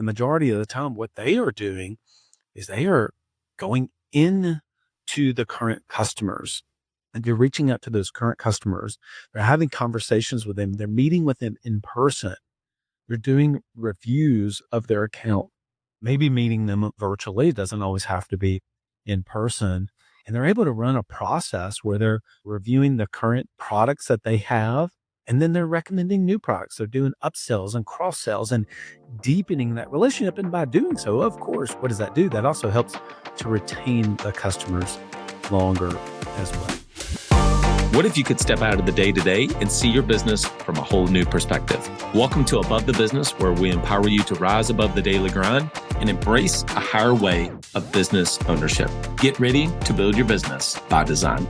the majority of the time, what they are doing is they are going into the current customers and they're reaching out to those current customers. They're having conversations with them. They're meeting with them in person. They're doing reviews of their account, maybe meeting them virtually. It doesn't always have to be in person. And they're able to run a process where they're reviewing the current products that they have, and then they're recommending new products. They're doing upsells and cross sells and deepening that relationship. And by doing so, of course, what does that do? That also helps to retain the customers longer as well. What if you could step out of the day-to-day and see your business from a whole new perspective? Welcome to Above the Business, where we empower you to rise above the daily grind and embrace a higher way of business ownership. Get ready to build your business by design.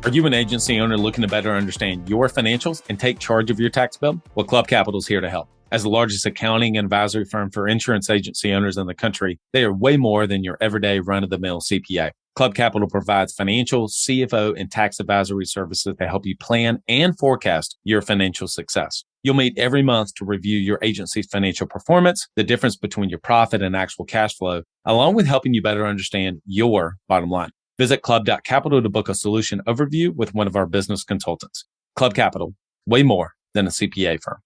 Are you an agency owner looking to better understand your financials and take charge of your tax bill? Well, Club Capital is here to help. As the largest accounting and advisory firm for insurance agency owners in the country, they are way more than your everyday run-of-the-mill CPA. Club Capital provides financial, CFO, and tax advisory services to help you plan and forecast your financial success. You'll meet every month to review your agency's financial performance, the difference between your profit and actual cash flow, along with helping you better understand your bottom line. Visit club.capital to book a solution overview with one of our business consultants. Club Capital, way more than a CPA firm.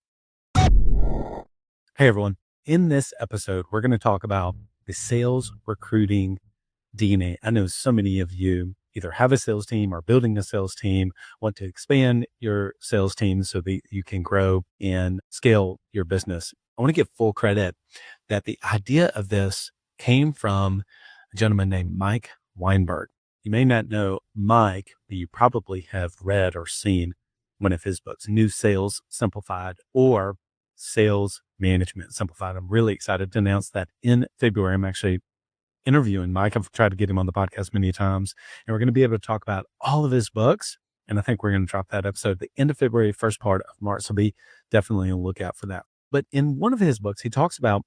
Hey, everyone. In this episode, we're going to talk about the sales recruiting DNA. I know so many of you either have a sales team or building a sales team, want to expand your sales team so that you can grow and scale your business. I want to give full credit that the idea of this came from a gentleman named Mike Weinberg. You may not know Mike, but you probably have read or seen one of his books, New Sales Simplified or Sales Management Simplified. I'm really excited to announce that in February, I'm actually interviewing Mike. I've tried to get him on the podcast many times, and we're going to be able to talk about all of his books. And I think we're going to drop that episode at the end of February, first part of March. So be definitely on the lookout for that. But in one of his books, he talks about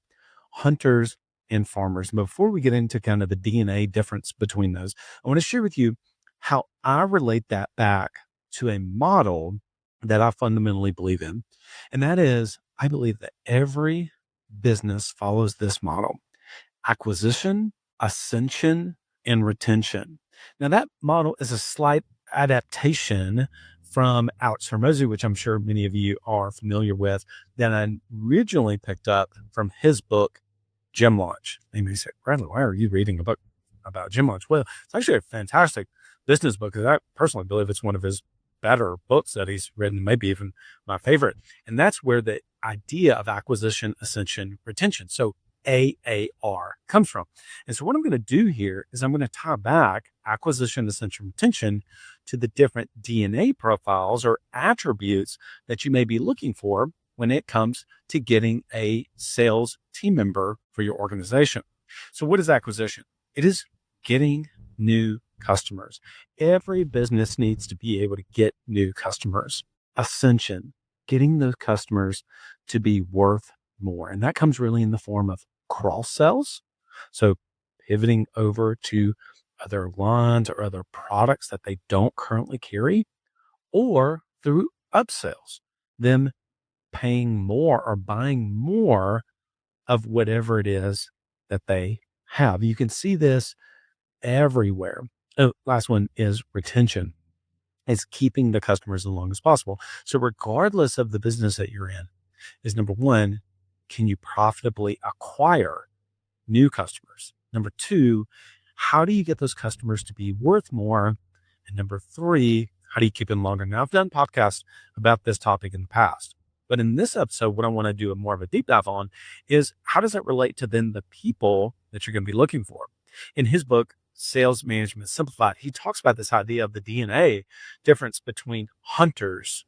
hunters and farmers. And before we get into kind of the DNA difference between those, I want to share with you how I relate that back to a model that I fundamentally believe in. And that is, I believe that every business follows this model: acquisition, ascension, and retention. Now, that model is a slight adaptation from Alex Hormozi, which I'm sure many of you are familiar with, that I originally picked up from his book, Gym Launch. And you say, Bradley, why are you reading a book about Gym Launch? Well, it's actually a fantastic business book, because I personally believe it's one of his better books that he's written, maybe even my favorite. And that's where the idea of acquisition, ascension, retention, so AAR, comes from. And so what I'm going to do here is I'm going to tie back acquisition, ascension, retention to the different DNA profiles or attributes that you may be looking for when it comes to getting a sales team member for your organization. So what is acquisition? It is getting new customers. Every business needs to be able to get new customers. Ascension, getting those customers to be worth more. And that comes really in the form of cross sells. So pivoting over to other lines or other products that they don't currently carry, or through upsells, them paying more or buying more of whatever it is that they have. You can see this everywhere. Oh, last one is retention. It's keeping the customers as long as possible. So regardless of the business that you're in, is number one, can you profitably acquire new customers? Number two, how do you get those customers to be worth more? And number three, how do you keep them longer? Now, I've done podcasts about this topic in the past, but in this episode, what I want to do more of a deep dive on is how does that relate to then the people that you're going to be looking for? In his book, Sales Management Simplified, he talks about this idea of the DNA difference between hunters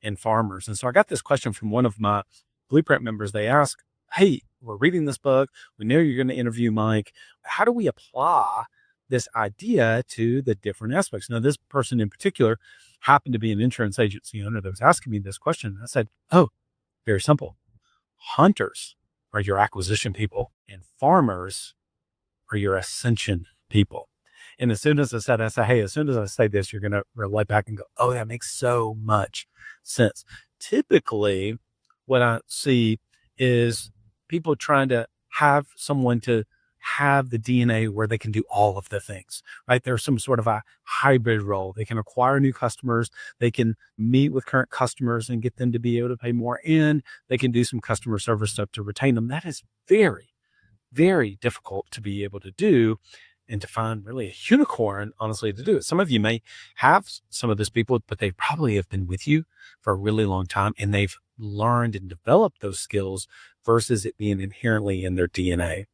and farmers. And so I got this question from one of my Blueprint members. They ask, hey, we're reading this book. We know you're going to interview Mike. How do we apply this idea to the different aspects? Now, this person in particular happened to be an insurance agency owner that was asking me this question. I said, oh, very simple. Hunters are your acquisition people, and farmers are your ascension people. And as soon as I said, hey, as soon as I say this, you're going to relate back and go, oh, that makes so much sense. Typically, what I see is people trying to have someone to have the DNA where they can do all of the things, right? There's some sort of a hybrid role. They can acquire new customers. They can meet with current customers and get them to be able to pay more, and they can do some customer service stuff to retain them. That is very, very difficult to be able to do and to find really a unicorn, honestly, to do it. Some of you may have some of those people, but they probably have been with you for a really long time and they've learned and developed those skills versus it being inherently in their DNA.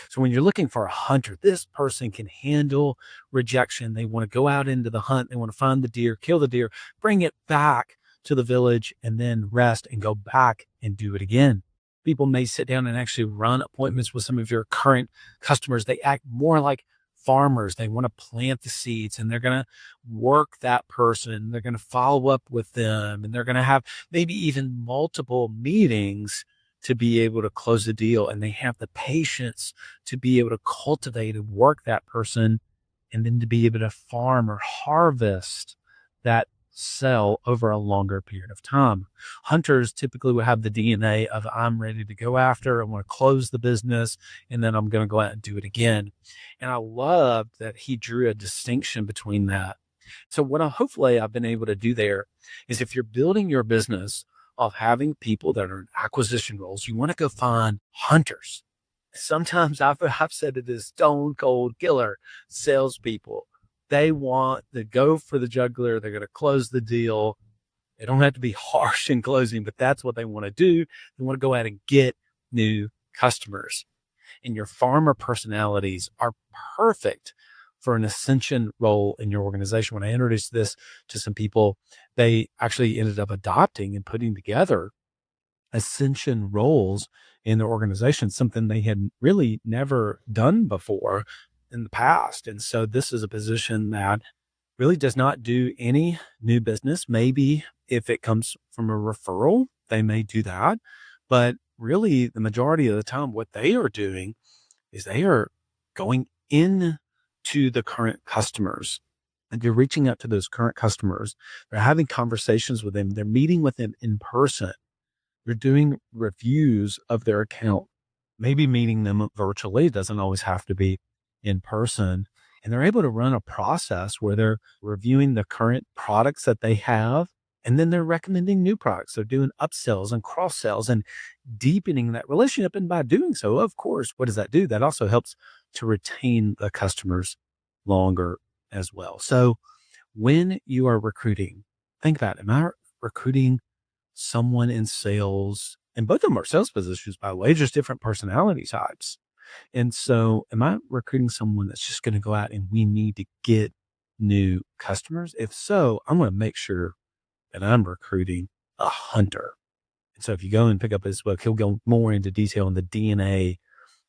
So when you're looking for a hunter, this person can handle rejection. They want to go out into the hunt. They want to find the deer, kill the deer, bring it back to the village and then rest and go back and do it again. People may sit down and actually run appointments with some of your current customers. They act more like farmers. They want to plant the seeds and they're going to work that person. They're going to follow up with them and they're going to have maybe even multiple meetings to be able to close the deal. And they have the patience to be able to cultivate and work that person and then to be able to farm or harvest that sell over a longer period of time. Hunters typically will have the DNA of I'm ready to go after, I want to close the business, and then I'm going to go out and do it again. And I love that he drew a distinction between that. So what hopefully I've been able to do there is if you're building your business of having people that are in acquisition roles, you want to go find hunters. Sometimes I've said it as stone cold killer salespeople. They want to go for the jugular. They're going to close the deal. They don't have to be harsh in closing, but that's what they want to do. They want to go out and get new customers. And your farmer personalities are perfect for an Ascension role in your organization. When I introduced this to some people, they actually ended up adopting and putting together Ascension roles in their organization, something they had really never done before in the past. And so this is a position that really does not do any new business. Maybe if it comes from a referral, they may do that. But really the majority of the time, what they are doing is they are going in to the current customers and you're reaching out to those current customers. They're having conversations with them. They're meeting with them in person. You're doing reviews of their account, maybe meeting them virtually. It doesn't always have to be in person. And they're able to run a process where they're reviewing the current products that they have, and then they're recommending new products. They're doing upsells and cross sells and deepening that relationship. And by doing so, of course, what does that do? That also helps to retain the customers longer as well. So when you are recruiting, think about, am I recruiting someone in sales? And both of them are sales positions, by the way, just different personality types. And so am I recruiting someone that's just going to go out and we need to get new customers? If so, I'm going to make sure that I'm recruiting a hunter. And so if you go and pick up his book, he'll go more into detail on the DNA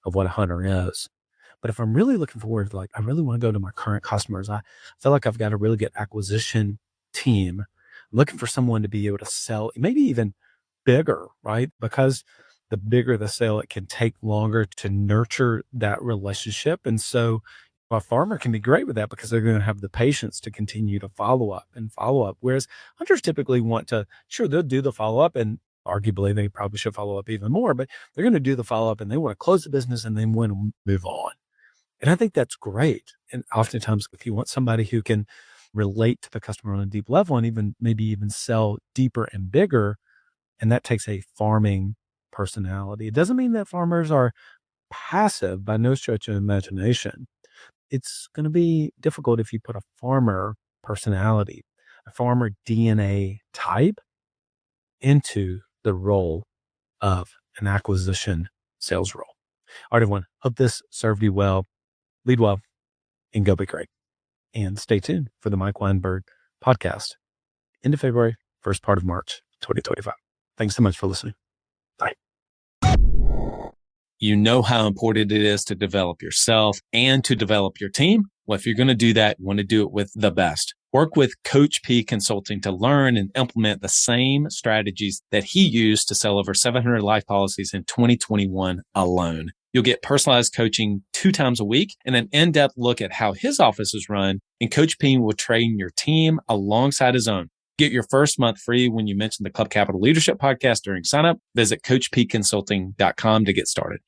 of what a hunter is. But if I'm really looking forward, like I really want to go to my current customers, I feel like I've got a really good acquisition team. I'm looking for someone to be able to sell, maybe even bigger, right? Because the bigger the sale, it can take longer to nurture that relationship. And so a farmer can be great with that because they're going to have the patience to continue to follow up and follow up. Whereas hunters typically want to, sure, they'll do the follow up and arguably they probably should follow up even more, but they're going to do the follow up and they want to close the business and they want to move on. And I think that's great. And oftentimes if you want somebody who can relate to the customer on a deep level and even maybe even sell deeper and bigger, and that takes a farming personality. It doesn't mean that farmers are passive by no stretch of imagination. It's going to be difficult if you put a farmer personality, a farmer DNA type into the role of an acquisition sales role. All right, everyone. Hope this served you well. Lead well and go be great. And stay tuned for the Mike Weinberg podcast. End of February, first part of March, 2025. Thanks so much for listening. Bye. You know how important it is to develop yourself and to develop your team. Well, if you're going to do that, you want to do it with the best. Work with Coach P Consulting to learn and implement the same strategies that he used to sell over 700 life policies in 2021 alone. You'll get personalized coaching 2 times a week and an in-depth look at how his office is run, and Coach P will train your team alongside his own. Get your first month free when you mention the Club Capital Leadership Podcast during signup. Visit coachpconsulting.com to get started.